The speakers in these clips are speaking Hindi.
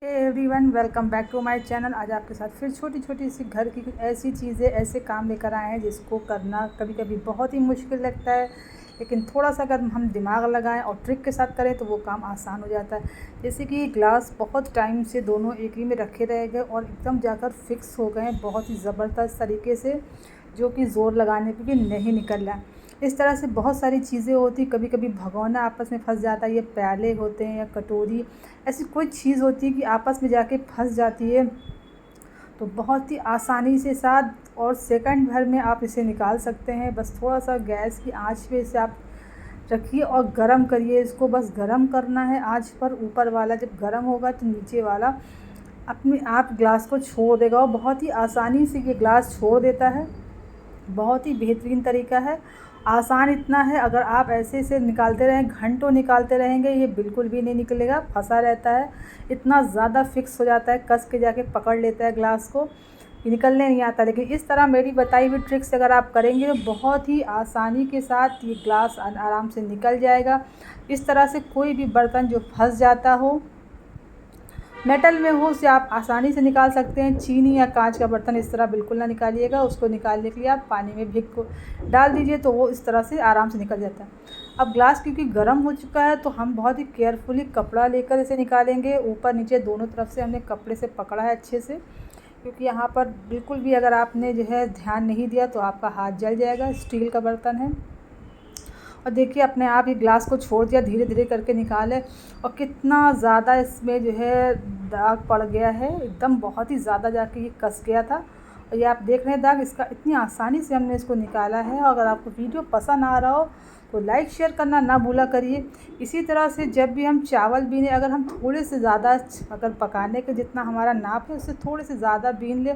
Everyone welcome back to my channel. आज आपके साथ फिर छोटी छोटी सी घर की कुछ ऐसी चीज़ें, ऐसे काम लेकर आए हैं जिसको करना कभी कभी बहुत ही मुश्किल लगता है, लेकिन थोड़ा सा अगर हम दिमाग लगाएं और ट्रिक के साथ करें तो वो काम आसान हो जाता है। जैसे कि ग्लास बहुत टाइम से दोनों एक ही में रखे रह गए और एकदम जाकर फिक्स हो गए बहुत ही ज़बरदस्त तरीके से, जो कि ज़ोर लगाने पर भी नहीं निकल रहा है। इस तरह से बहुत सारी चीज़ें होती, कभी कभी भगोना आपस में फंस जाता है, ये प्याले होते हैं या कटोरी, ऐसी कोई चीज़ होती है कि आपस में जाके फंस जाती है। तो बहुत ही आसानी से साथ और सेकंड भर में आप इसे निकाल सकते हैं। बस थोड़ा सा गैस की आंच पे इसे आप रखिए और गरम करिए। इसको बस गरम करना है आंच पर। ऊपर वाला जब गरम होगा तो नीचे वाला अपने आप ग्लास को छोड़ देगा और बहुत ही आसानी से ये ग्लास छोड़ देता है। बहुत ही बेहतरीन तरीका है। आसान इतना है, अगर आप ऐसे से निकालते रहें, घंटों निकालते रहेंगे, ये बिल्कुल भी नहीं निकलेगा, फंसा रहता है। इतना ज़्यादा फिक्स हो जाता है, कस के जाके पकड़ लेता है ग्लास को, ये निकलने नहीं आता। लेकिन इस तरह मेरी बताई हुई ट्रिक्स अगर आप करेंगे तो बहुत ही आसानी के साथ ये ग्लास आराम से निकल जाएगा। इस तरह से कोई भी बर्तन जो फंस जाता हो, मेटल में हो, उसे आप आसानी से निकाल सकते हैं। चीनी या कांच का बर्तन इस तरह बिल्कुल ना निकालिएगा। उसको निकालने के लिए आप पानी में भिग को डाल दीजिए तो वो इस तरह से आराम से निकल जाता है। अब ग्लास क्योंकि गर्म हो चुका है तो हम बहुत ही केयरफुली कपड़ा लेकर इसे निकालेंगे। ऊपर नीचे दोनों तरफ से हमने कपड़े से पकड़ा है अच्छे से, क्योंकि यहाँ पर बिल्कुल भी अगर आपने जो है ध्यान नहीं दिया तो आपका हाथ जल जाएगा। स्टील का बर्तन है और देखिए अपने आप ही ग्लास को छोड़ दिया, धीरे धीरे करके निकाले और कितना ज़्यादा इसमें जो है दाग पड़ गया है, एकदम बहुत ही ज़्यादा जाके ये कस गया था। और ये आप देख रहे हैं दाग, इसका इतनी आसानी से हमने इसको निकाला है। और अगर आपको वीडियो पसंद आ रहा हो तो लाइक शेयर करना ना भूला करिए। इसी तरह से जब भी हम चावल बीने, अगर हम थोड़े से ज़्यादा, अगर पकाने के जितना हमारा नाप है उससे थोड़े से ज़्यादा बीन लें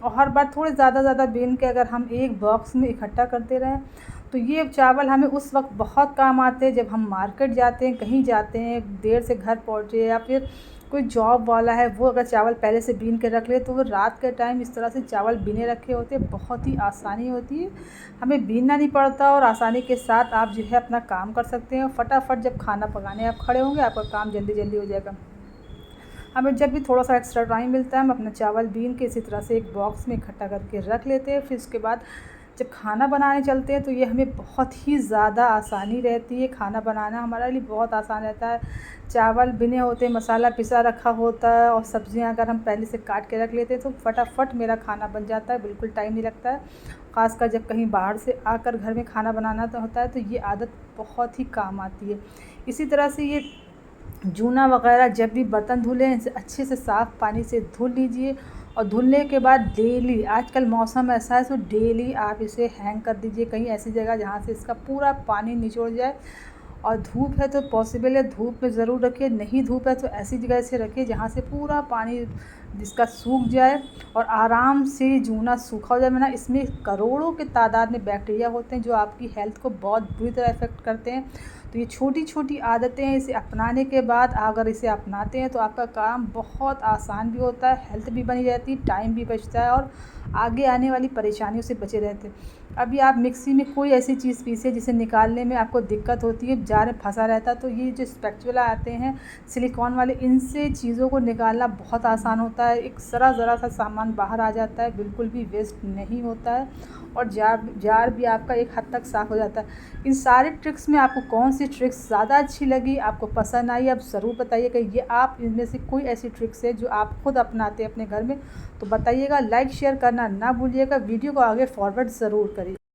और हर बार थोड़े ज़्यादा बीन के अगर हम एक बॉक्स में इकट्ठा करते रहें तो ये चावल हमें उस वक्त बहुत काम आते हैं जब हम मार्केट जाते हैं, कहीं जाते हैं, देर से घर पहुँचे, या फिर कोई जॉब वाला है वो अगर चावल पहले से बीन के रख ले तो वो रात के टाइम इस तरह से चावल बीने रखे होते हैं, बहुत ही आसानी होती है, हमें बीनना नहीं पड़ता और आसानी के साथ आप जो है अपना काम कर सकते हैं। फटाफट जब खाना पकाने आप खड़े होंगे आपका काम जल्दी जल्दी हो जाएगा। हमें जब भी थोड़ा सा एक्स्ट्रा टाइम मिलता है हम अपना चावल बीन के इसी तरह से एक बॉक्स में इकट्ठा करके रख लेते हैं। फिर उसके बाद जब खाना बनाने चलते हैं तो ये हमें बहुत ही ज़्यादा आसानी रहती है। खाना बनाना हमारे लिए बहुत आसान रहता है। चावल बिने होते, मसाला पिसा रखा होता है और सब्ज़ियां अगर हम पहले से काट के रख लेते हैं तो फटाफट मेरा खाना बन जाता है, बिल्कुल टाइम नहीं लगता है। ख़ासकर जब कहीं बाहर से आकर घर में खाना बनाना तो होता है तो ये आदत बहुत ही काम आती है। इसी तरह से ये जूना वगैरह जब भी बर्तन धुलें इसे अच्छे से साफ़ पानी से धुल लीजिए और धुलने के बाद डेली, आजकल मौसम ऐसा है तो डेली आप इसे हैंग कर दीजिए कहीं ऐसी जगह जहाँ से इसका पूरा पानी निचोड़ जाए। और धूप है तो पॉसिबल है धूप में ज़रूर रखिए, नहीं धूप है तो ऐसी जगह से रखिए जहाँ से पूरा पानी जिसका सूख जाए और आराम से जूना सूखा हो जाए। वरना इसमें करोड़ों के तादाद में बैक्टीरिया होते हैं जो आपकी हेल्थ को बहुत बुरी तरह इफ़ेक्ट करते हैं। तो ये छोटी छोटी आदतें हैं, इसे अपनाने के बाद अगर इसे अपनाते हैं तो आपका काम बहुत आसान भी होता है, हेल्थ भी बनी रहती है, टाइम भी बचता है और आगे आने वाली परेशानियों से बचे रहते हैं। अभी आप मिक्सी में कोई ऐसी चीज़ पीसे जिसे निकालने में आपको दिक्कत होती है, जार में फंसा रहता है, तो ये जो स्पैचुला आते हैं सिलिकॉन वाले, इनसे चीज़ों को निकालना बहुत आसान होता है। एक ज़रा सा सामान बाहर आ जाता है, बिल्कुल भी वेस्ट नहीं होता है और जार भी आपका एक हद तक साफ़ हो जाता है। इन सारे ट्रिक्स में आपको कौन सी ट्रिक्स ज़्यादा अच्छी लगी, आपको पसंद आई, आप ज़रूर बताइएगा। ये आप इनमें से कोई ऐसी ट्रिक्स है जो आप खुद अपनाते हैं अपने घर में तो बताइएगा। लाइक शेयर करना ना भूलिएगा, वीडियो को आगे फॉरवर्ड ज़रूर करिए।